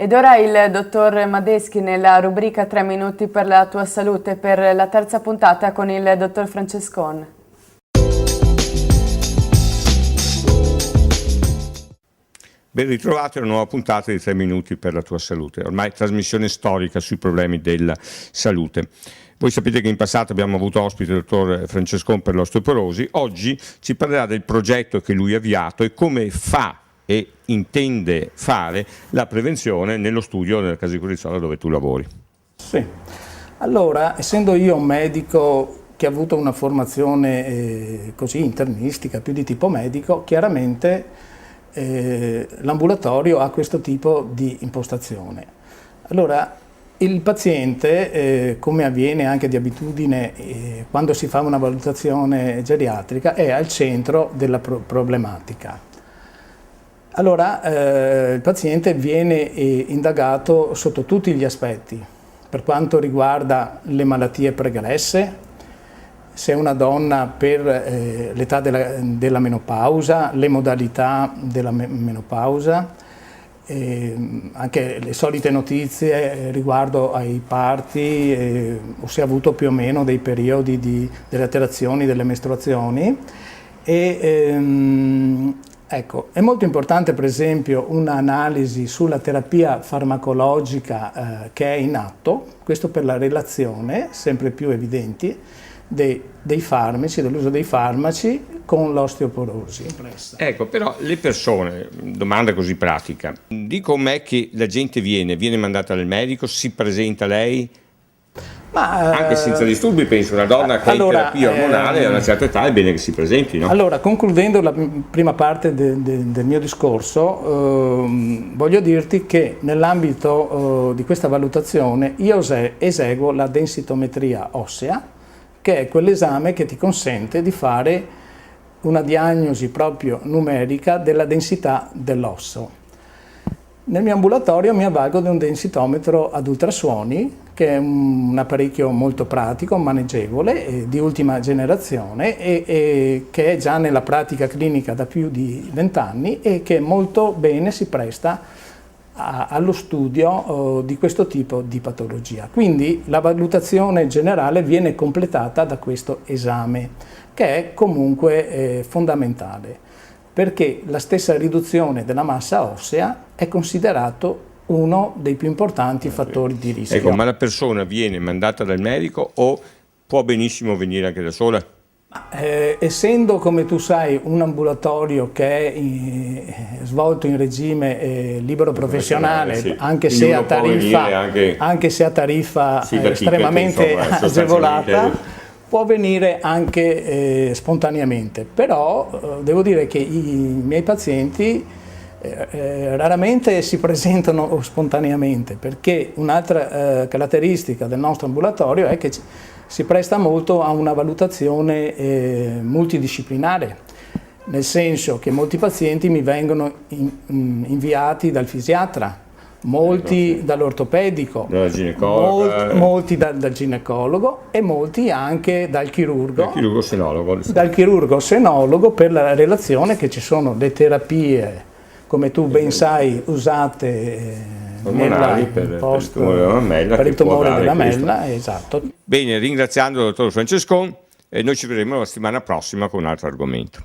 Ed ora il dottor Madeschi nella rubrica 3 minuti per la tua salute per la terza puntata con il dottor Francescon. Ben ritrovati a una nuova puntata di 3 minuti per la tua salute, ormai trasmissione storica sui problemi della salute. Voi sapete che in passato abbiamo avuto ospite il dottor Francescon per l'osteoporosi, oggi ci parlerà del progetto che lui ha avviato e come fa e intende fare la prevenzione nello studio nella casa di Currizzolo dove tu lavori. Sì, allora essendo io un medico che ha avuto una formazione così internistica, più di tipo medico, chiaramente l'ambulatorio ha questo tipo di impostazione. Allora il paziente, come avviene anche di abitudine quando si fa una valutazione geriatrica, è al centro della problematica. Allora il paziente viene indagato sotto tutti gli aspetti, per quanto riguarda le malattie pregresse, se è una donna per l'età della menopausa, le modalità della menopausa, anche le solite notizie riguardo ai parti, o se ha avuto più o meno dei periodi delle alterazioni delle mestruazioni. Ecco, è molto importante per esempio un'analisi sulla terapia farmacologica che è in atto, questo per la relazione sempre più evidente dei farmaci, dell'uso dei farmaci con l'osteoporosi. Ecco, però le persone, domanda così pratica, di com'è che la gente viene mandata dal medico, si presenta lei? Ma, anche senza disturbi, penso, una donna che è in terapia ormonale a una certa età è bene che si presenti, no? Allora, concludendo la prima parte del mio discorso, voglio dirti che nell'ambito di questa valutazione io eseguo la densitometria ossea, che è quell'esame che ti consente di fare una diagnosi proprio numerica della densità dell'osso. Nel mio ambulatorio mi avvalgo di un densitometro ad ultrasuoni, che è un apparecchio molto pratico, maneggevole, di ultima generazione e che è già nella pratica clinica da più di 20 anni e che molto bene si presta allo studio di questo tipo di patologia. Quindi la valutazione generale viene completata da questo esame, che è comunque fondamentale, perché la stessa riduzione della massa ossea è considerato uno dei più importanti fattori di rischio. Ecco, ma la persona viene mandata dal medico o può benissimo venire anche da sola? Essendo, come tu sai, un ambulatorio che è svolto in regime libero professionale, sì, anche se a tariffa sì, estremamente agevolata, può venire anche spontaneamente, però devo dire che i miei pazienti raramente si presentano spontaneamente, perché un'altra caratteristica del nostro ambulatorio è che si presta molto a una valutazione multidisciplinare, nel senso che molti pazienti mi vengono inviati dal fisiatra, molti dall'ortopedico, molti dal ginecologo e molti anche dal chirurgo. Dal chirurgo senologo, per la relazione che ci sono le terapie, come tu ben sai, usate ormonali per il tumore della mammella. Per il tumore della mammella, esatto. Bene, ringraziando il dottor Francescon, e noi ci vedremo la settimana prossima con un altro argomento.